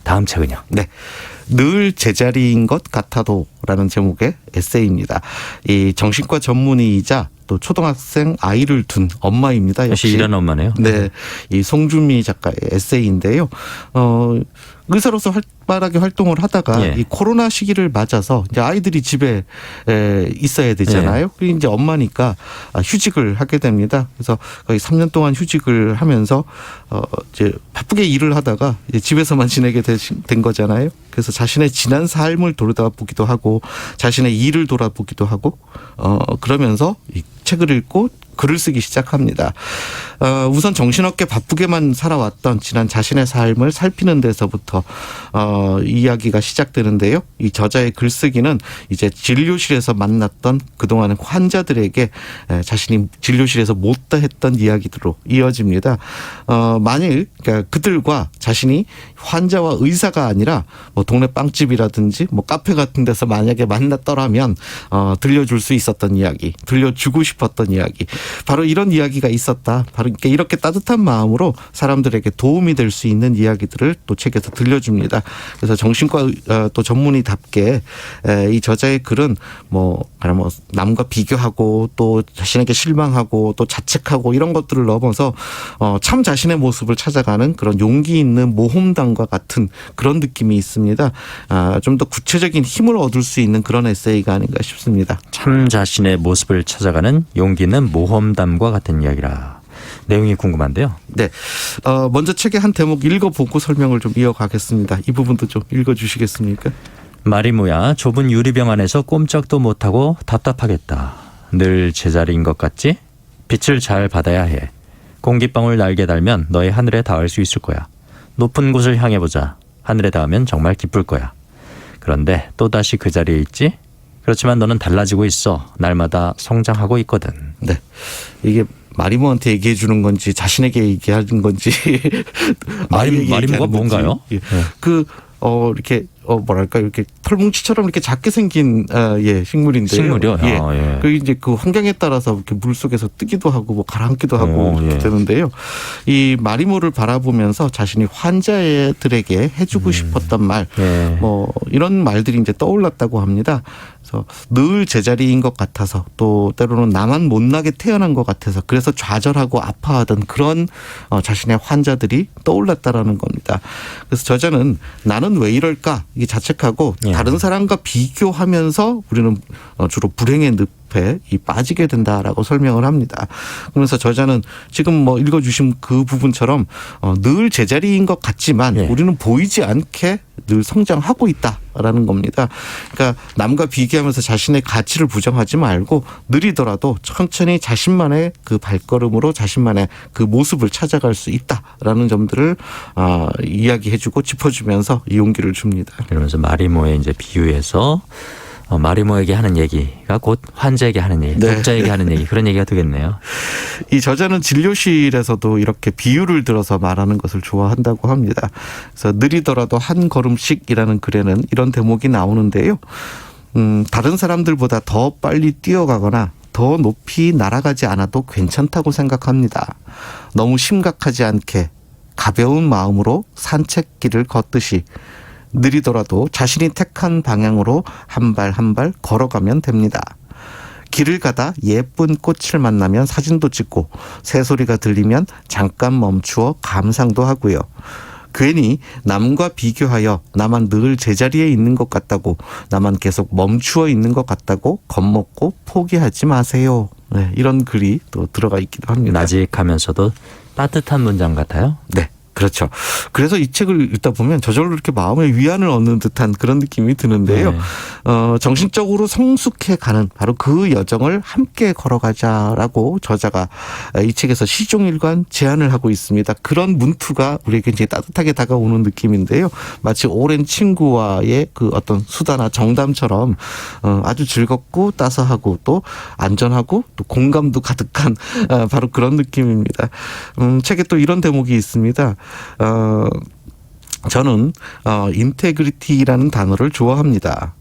다음 책은요? 네. 늘 제자리인 것 같아도라는 제목의 에세이입니다. 이 정신과 전문의이자 또 초등학생 아이를 둔 엄마입니다. 역시 일하는 엄마네요. 네. 이 송준미 작가의 에세이인데요. 의사로서 활발하게 활동을 하다가 예. 이 코로나 시기를 맞아서 이제 아이들이 집에 있어야 되잖아요. 예. 그리고 이제 엄마니까 휴직을 하게 됩니다. 그래서 거의 3년 동안 휴직을 하면서 이제 바쁘게 일을 하다가 이제 집에서만 지내게 된 거잖아요. 그래서 자신의 지난 삶을 돌아보기도 하고 자신의 일을 돌아보기도 하고 그러면서 이 책을 읽고 글을 쓰기 시작합니다. 우선 정신없게 바쁘게만 살아왔던 지난 자신의 삶을 살피는 데서부터 이야기가 시작되는데요. 이 저자의 글쓰기는 이제 진료실에서 만났던 그동안 환자들에게 자신이 진료실에서 못다 했던 이야기들로 이어집니다. 만일 그러니까 그들과 자신이 환자와 의사가 아니라 뭐 동네 빵집이라든지 뭐 카페 같은 데서 만약에 만났더라면 들려줄 수 있었던 이야기, 들려주고 싶었던 이야기, 바로 이런 이야기가 있었다. 바로 이렇게 따뜻한 마음으로 사람들에게 도움이 될 수 있는 이야기들을 또 책에서 들려줍니다. 그래서 정신과 또 전문의답게 이 저자의 글은 뭐 남과 비교하고 또 자신에게 실망하고 또 자책하고 이런 것들을 넘어서 참 자신의 모습을 찾아가는 그런 용기 있는 모험담과 같은 그런 느낌이 있습니다. 좀 더 구체적인 힘을 얻을 수 있는 그런 에세이가 아닌가 싶습니다. 참 자신의 모습을 찾아가는 용기 있는 모험담과 같은 이야기라. 내용이 궁금한데요. 네. 먼저 책의 한 대목 읽어보고 설명을 좀 이어가겠습니다. 이 부분도 좀 읽어주시겠습니까? 말이 뭐야. 좁은 유리병 안에서 꼼짝도 못하고 답답하겠다. 늘 제자리인 것 같지? 빛을 잘 받아야 해. 공기방울 날개 달면 너의 하늘에 닿을 수 있을 거야. 높은 곳을 향해 보자. 하늘에 닿으면 정말 기쁠 거야. 그런데 또다시 그 자리에 있지? 그렇지만 너는 달라지고 있어. 날마다 성장하고 있거든. 네. 이게 마리모한테 얘기해 주는 건지 자신에게 얘기하는 건지 마리모가 뭔가요? 예. 이렇게 뭐랄까 이렇게 털뭉치처럼 이렇게 작게 생긴 식물인데요. 식물이요? 예. 예. 그 이제 그 환경에 따라서 이렇게 물 속에서 뜨기도 하고 뭐 가라앉기도 하고 이렇게 되는데요. 이 마리모를 바라보면서 자신이 환자들에게 해주고 싶었던 말, 뭐 이런 말들이 이제 떠올랐다고 합니다. 그래서 늘 제자리인 것 같아서 또 때로는 나만 못나게 태어난 것 같아서 그래서 좌절하고 아파하던 그런 자신의 환자들이 떠올랐다라는 겁니다. 그래서 저자는 나는 왜 이럴까 이게 자책하고 다른 사람과 비교하면서 우리는 주로 불행의 늪에 빠지게 된다라고 설명을 합니다. 그러면서 저자는 지금 뭐 읽어주신 그 부분처럼 늘 제자리인 것 같지만 우리는 보이지 않게 늘 성장하고 있다라는 겁니다. 그러니까 남과 비교하면서 자신의 가치를 부정하지 말고 느리더라도 천천히 자신만의 그 발걸음으로 자신만의 그 모습을 찾아갈 수 있다라는 점들을 이야기해주고 짚어주면서 이 용기를 줍니다. 그러면서 마리모의 이제 비유해서 마리모에게 하는 얘기가 곧 환자에게 하는 얘기, 독자에게 하는 얘기, 그런 얘기가 되겠네요. 이 저자는 진료실에서도 이렇게 비유를 들어서 말하는 것을 좋아한다고 합니다. 그래서 느리더라도 한 걸음씩이라는 글에는 이런 대목이 나오는데요. 다른 사람들보다 더 빨리 뛰어가거나 더 높이 날아가지 않아도 괜찮다고 생각합니다. 너무 심각하지 않게 가벼운 마음으로 산책길을 걷듯이 느리더라도 자신이 택한 방향으로 한 발 한 발 걸어가면 됩니다. 길을 가다 예쁜 꽃을 만나면 사진도 찍고 새소리가 들리면 잠깐 멈추어 감상도 하고요. 괜히 남과 비교하여 나만 늘 제자리에 있는 것 같다고 나만 계속 멈추어 있는 것 같다고 겁먹고 포기하지 마세요. 네, 이런 글이 또 들어가 있기도 합니다. 나직하면서도 따뜻한 문장 같아요. 네. 그렇죠. 그래서 이 책을 읽다 보면 저절로 이렇게 마음의 위안을 얻는 듯한 그런 느낌이 드는데요. 정신적으로 성숙해가는 바로 그 여정을 함께 걸어가자라고 저자가 이 책에서 시종일관 제안을 하고 있습니다. 그런 문투가 우리에게 굉장히 따뜻하게 다가오는 느낌인데요. 마치 오랜 친구와의 그 어떤 수다나 정담처럼 아주 즐겁고 따스하고 또 안전하고 또 공감도 가득한 바로 그런 느낌입니다. 책에 또 이런 대목이 있습니다. 저는 인테그리티라는 단어를 좋아합니다.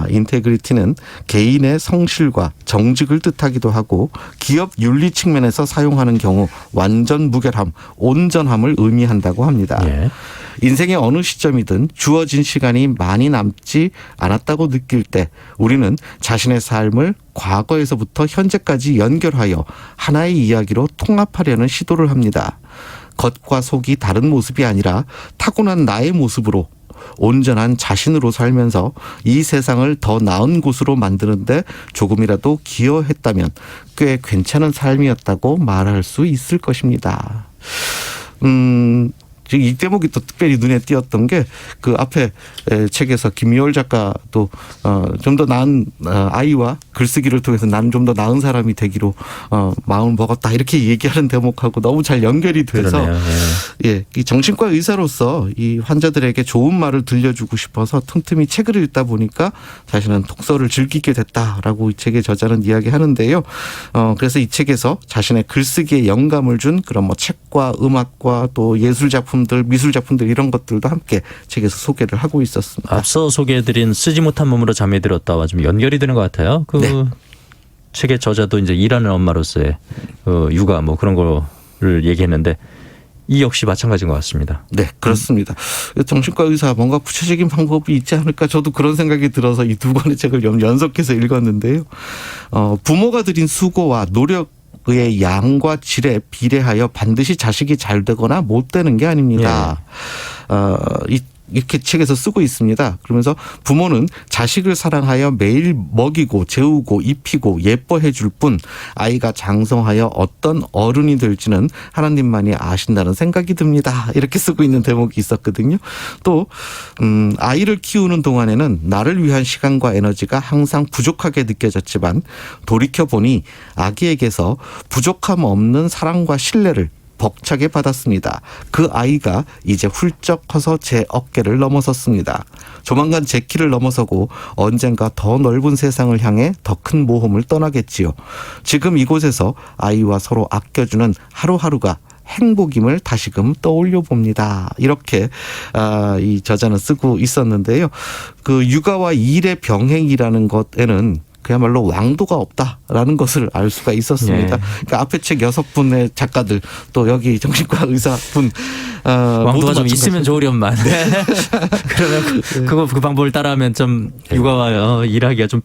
인테그리티는 개인의 성실과 정직을 뜻하기도 하고 기업 윤리 측면에서 사용하는 경우 완전 무결함, 온전함을 의미한다고 합니다. 예. 인생의 어느 시점이든 주어진 시간이 많이 남지 않았다고 느낄 때 우리는 자신의 삶을 과거에서부터 현재까지 연결하여 하나의 이야기로 통합하려는 시도를 합니다. 겉과 속이 다른 모습이 아니라 타고난 나의 모습으로 온전한 자신으로 살면서 이 세상을 더 나은 곳으로 만드는데 조금이라도 기여했다면 꽤 괜찮은 삶이었다고 말할 수 있을 것입니다. 이 대목이 또 특별히 눈에 띄었던 게 그 앞에 책에서 김미월 작가도 좀 더 나은 아이와 글쓰기를 통해서 나는 좀 더 나은 사람이 되기로 마음을 먹었다 이렇게 얘기하는 대목하고 너무 잘 연결이 돼서 그러네요. 예, 이 정신과 의사로서 이 환자들에게 좋은 말을 들려주고 싶어서 틈틈이 책을 읽다 보니까 자신은 독서를 즐기게 됐다라고 이 책의 저자는 이야기하는데요. 그래서 이 책에서 자신의 글쓰기에 영감을 준 그런 뭐 책과 음악과 또 예술 작품들, 미술 작품들 이런 것들도 함께 책에서 소개를 하고 있었습니다. 앞서 소개해드린 쓰지 못한 몸으로 잠이 들었다와 좀 연결이 되는 것 같아요. 그 네. 책의 저자도 이제 일하는 엄마로서의 육아 뭐 그런 거를 얘기했는데 이 역시 마찬가지인 것 같습니다. 네, 그렇습니다. 정신과 의사 뭔가 구체적인 방법이 있지 않을까 저도 그런 생각이 들어서 이 두 권의 책을 연속해서 읽었는데요. 부모가 들인 수고와 노력의 양과 질에 비례하여 반드시 자식이 잘 되거나 못 되는 게 아닙니다. 이렇게 책에서 쓰고 있습니다. 그러면서 부모는 자식을 사랑하여 매일 먹이고 재우고 입히고 예뻐해 줄 뿐 아이가 장성하여 어떤 어른이 될지는 하나님만이 아신다는 생각이 듭니다. 이렇게 쓰고 있는 대목이 있었거든요. 또 아이를 키우는 동안에는 나를 위한 시간과 에너지가 항상 부족하게 느껴졌지만 돌이켜보니 아기에게서 부족함 없는 사랑과 신뢰를 벅차게 받았습니다. 그 아이가 이제 훌쩍 커서 제 어깨를 넘어섰습니다. 조만간 제 키를 넘어서고 언젠가 더 넓은 세상을 향해 더 큰 모험을 떠나겠지요. 지금 이곳에서 아이와 서로 아껴주는 하루하루가 행복임을 다시금 떠올려 봅니다. 이렇게 이 저자는 쓰고 있었는데요. 그 육아와 일의 병행이라는 것에는 그야말로 왕도가 없다라는 것을 알 수가 있었습니다. 네. 그러니까 앞에 책 6분의 작가들 또 여기 정신과 의사분 왕도가 좀 있으면 좋으련만. 그러면 그 방법을 따라하면 좀 육아와 일하기가 좀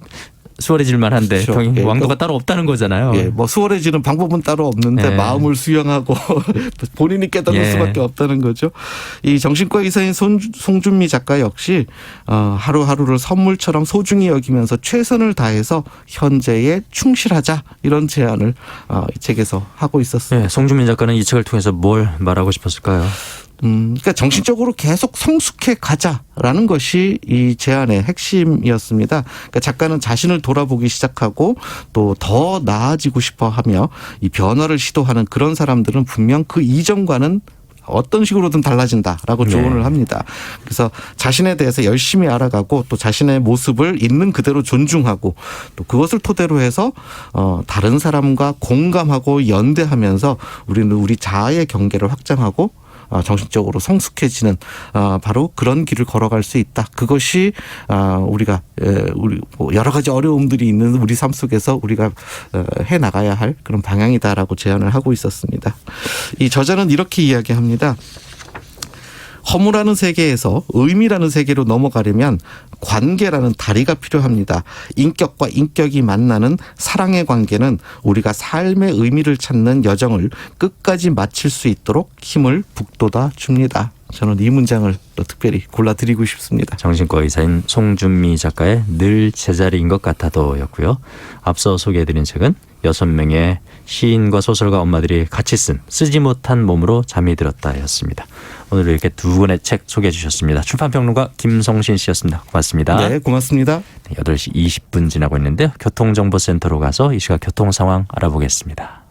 수월해질 만한데 그렇죠. 예. 왕도가 따로 없다는 거잖아요. 예, 뭐 수월해지는 방법은 따로 없는데 예. 마음을 수용하고 본인이 깨닫는 예. 수밖에 없다는 거죠. 이 정신과 의사인 송준미 작가 역시 하루하루를 선물처럼 소중히 여기면서 최선을 다해서 현재에 충실하자 이런 제안을 이 책에서 하고 있었습니다. 네, 송주민 작가는 이 책을 통해서 뭘 말하고 싶었을까요? 그러니까 정신적으로 계속 성숙해 가자라는 것이 이 제안의 핵심이었습니다. 그러니까 작가는 자신을 돌아보기 시작하고 또 더 나아지고 싶어 하며 이 변화를 시도하는 그런 사람들은 분명 그 이전과는 어떤 식으로든 달라진다라고 조언을 합니다. 그래서 자신에 대해서 열심히 알아가고 또 자신의 모습을 있는 그대로 존중하고 또 그것을 토대로 해서 다른 사람과 공감하고 연대하면서 우리는 우리 자아의 경계를 확장하고 정신적으로 성숙해지는 바로 그런 길을 걸어갈 수 있다. 그것이 우리가 우리 여러 가지 어려움들이 있는 우리 삶 속에서 우리가 해 나가야 할 그런 방향이다라고 제안을 하고 있었습니다. 이 저자는 이렇게 이야기합니다. 허무라는 세계에서 의미라는 세계로 넘어가려면 관계라는 다리가 필요합니다. 인격과 인격이 만나는 사랑의 관계는 우리가 삶의 의미를 찾는 여정을 끝까지 마칠 수 있도록 힘을 북돋아 줍니다. 저는 이 문장을 또 특별히 골라드리고 싶습니다. 정신과 의사인 송준미 작가의 늘 제자리인 것 같아도였고요. 앞서 소개해드린 책은 6명의 시인과 소설가 엄마들이 같이 쓴 쓰지 못한 몸으로 잠이 들었다였습니다. 오늘 이렇게 두 권의 책 소개해 주셨습니다. 출판평론가 김성신 씨였습니다. 고맙습니다. 네, 고맙습니다. 8시 20분 지나고 있는데요. 교통정보센터로 가서 이 시각 교통 상황 알아보겠습니다.